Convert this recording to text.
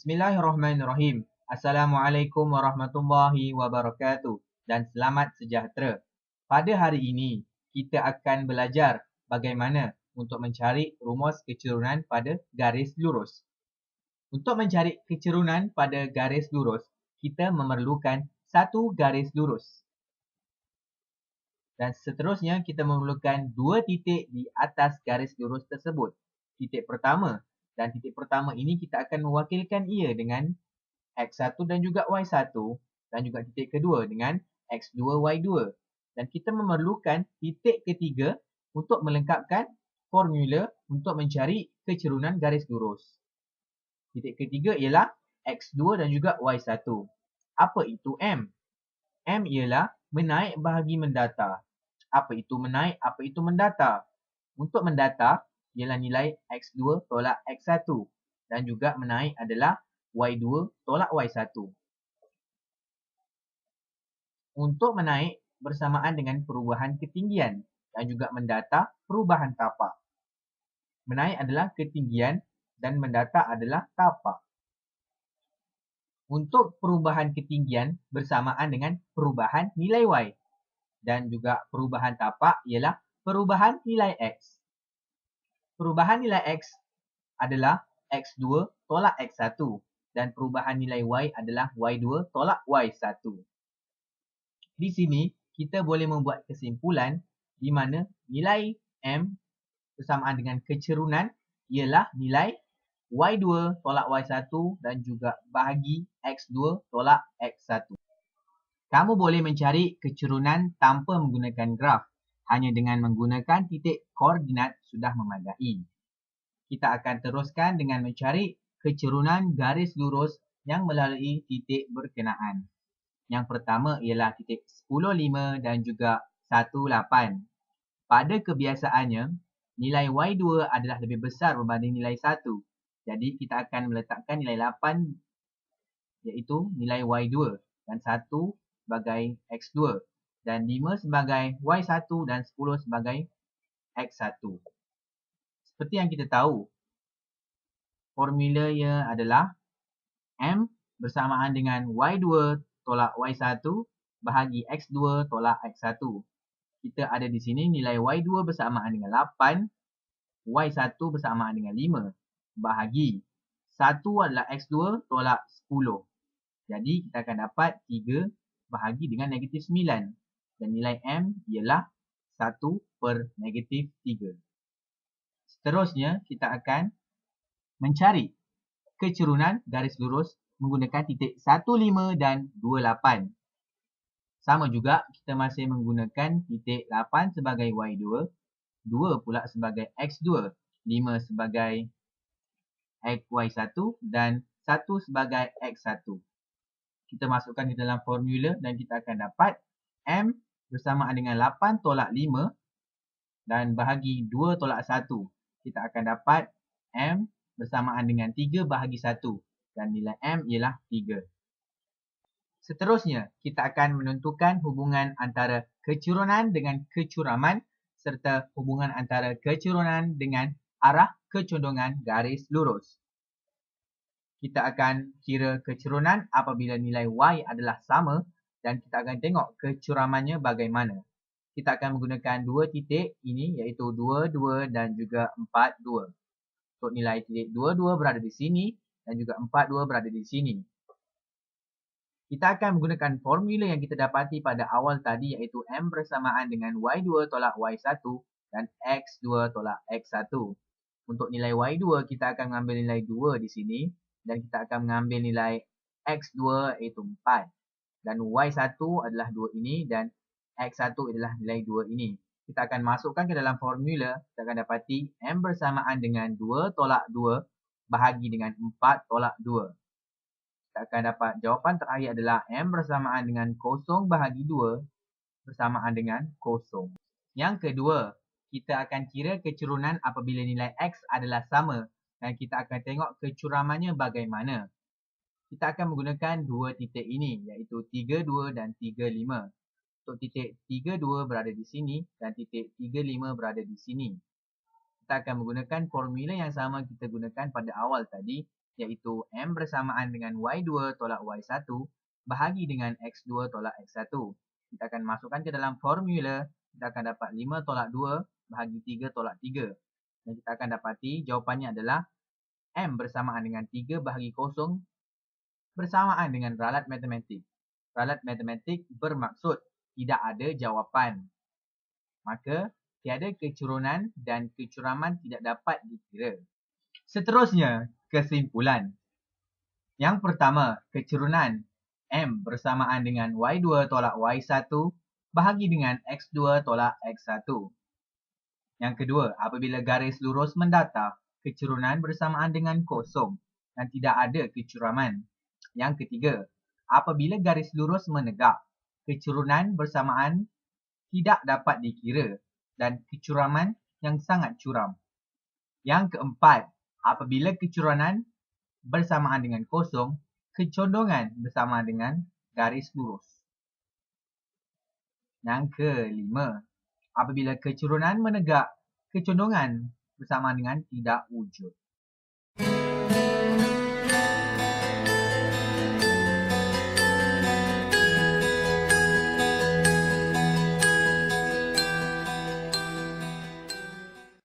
Bismillahirrahmanirrahim. Assalamualaikum warahmatullahi wabarakatuh dan selamat sejahtera. Pada hari ini, kita akan belajar bagaimana untuk mencari rumus kecerunan pada garis lurus. Untuk mencari kecerunan pada garis lurus, kita memerlukan satu garis lurus. Dan seterusnya, kita memerlukan dua titik di atas garis lurus tersebut. Titik pertama. Dan titik pertama ini kita akan mewakilkan ia dengan X1 dan juga Y1 dan juga titik kedua dengan X2, Y2. Dan kita memerlukan titik ketiga untuk melengkapkan formula untuk mencari kecerunan garis lurus. Titik ketiga ialah X2 dan juga Y1. Apa itu M? M ialah menaik bahagi mendata. Apa itu menaik? Apa itu mendata? Untuk mendata ialah nilai X2 tolak X1 dan juga menaik adalah Y2 tolak Y1. Untuk menaik bersamaan dengan perubahan ketinggian dan juga mendata perubahan tapak. Menaik adalah ketinggian dan mendata adalah tapak. Untuk perubahan ketinggian bersamaan dengan perubahan nilai Y dan juga perubahan tapak ialah perubahan nilai X. Perubahan nilai X adalah X2 tolak X1 dan perubahan nilai Y adalah Y2 tolak Y1. Di sini kita boleh membuat kesimpulan di mana nilai M bersamaan dengan kecerunan ialah nilai Y2 tolak Y1 dan juga bahagi X2 tolak X1. Kamu boleh mencari kecerunan tanpa menggunakan graf. Hanya dengan menggunakan titik koordinat sudah memadai. Kita akan teruskan dengan mencari kecerunan garis lurus yang melalui titik berkenaan. Yang pertama ialah titik 10,5 dan juga 18. Pada kebiasaannya, nilai Y2 adalah lebih besar berbanding nilai 1. Jadi kita akan meletakkan nilai 8 iaitu nilai Y2 dan 1 sebagai X2 dan 5 sebagai Y1 dan 10 sebagai X1. Seperti yang kita tahu, formulanya adalah M bersamaan dengan Y2 tolak Y1 bahagi X2 tolak X1. Kita ada di sini nilai Y2 bersamaan dengan 8, Y1 bersamaan dengan 5 bahagi 1 adalah X2 tolak 10. Jadi kita akan dapat 3 bahagi dengan negatif 9 dan nilai M ialah 1 per negatif 3. Seterusnya kita akan mencari kecerunan garis lurus menggunakan titik 15 dan 28. Sama juga kita masih menggunakan titik 8 sebagai Y2, 2 pula sebagai X2, 5 sebagai Y1 dan 1 sebagai X1. Kita masukkan di dalam formula dan kita akan dapat M bersamaan dengan 8 tolak 5 dan bahagi 2 tolak 1. Kita akan dapat M bersamaan dengan 3 bahagi 1 dan nilai M ialah 3. Seterusnya, kita akan menentukan hubungan antara kecerunan dengan kecuraman serta hubungan antara kecerunan dengan arah kecondongan garis lurus. Kita akan kira kecerunan apabila nilai Y adalah sama dan kita akan tengok kecuramannya bagaimana. Kita akan menggunakan dua titik ini iaitu 22 dan juga 42. Untuk nilai titik 22 berada di sini dan juga 42 berada di sini. Kita akan menggunakan formula yang kita dapati pada awal tadi iaitu M bersamaan dengan Y2 tolak Y1 dan X2 tolak X1. Untuk nilai Y2 kita akan mengambil nilai 2 di sini dan kita akan mengambil nilai X2 iaitu 4. Dan Y1 adalah 2 ini dan X1 adalah nilai 2 ini. Kita akan masukkan ke dalam formula, kita akan dapati M bersamaan dengan 2 tolak 2 bahagi dengan 4 tolak 2. Kita akan dapat jawapan terakhir adalah M bersamaan dengan 0 bahagi 2 bersamaan dengan 0. Yang kedua, kita akan kira kecerunan apabila nilai X adalah sama dan kita akan tengok kecuramannya bagaimana. Kita akan menggunakan dua titik ini iaitu 32 dan 35. Untuk titik 32 berada di sini dan titik 35 berada di sini. Kita akan menggunakan formula yang sama kita gunakan pada awal tadi iaitu M bersamaan dengan Y2 tolak Y1 bahagi dengan X2 tolak X1. Kita akan masukkan ke dalam formula, kita akan dapat 5 tolak 2 bahagi 3 tolak 3. Dan kita akan dapati jawapannya adalah M bersamaan dengan 3 bahagi 0 bersamaan dengan ralat matematik. Ralat matematik bermaksud tidak ada jawapan. Maka, tiada kecurunan dan kecuraman tidak dapat dikira. Seterusnya, kesimpulan. Yang pertama, kecurunan. M bersamaan dengan Y2 tolak Y1 bahagi dengan X2 tolak X1. Yang kedua, apabila garis lurus mendatar, kecurunan bersamaan dengan kosong dan tidak ada kecuraman. Yang ketiga, apabila garis lurus menegak, kecurunan bersamaan tidak dapat dikira dan kecuraman yang sangat curam. Yang keempat, apabila kecuranan bersamaan dengan kosong, kecondongan bersamaan dengan garis lurus. Yang kelima, apabila kecurunan menegak, kecondongan bersamaan dengan tidak wujud.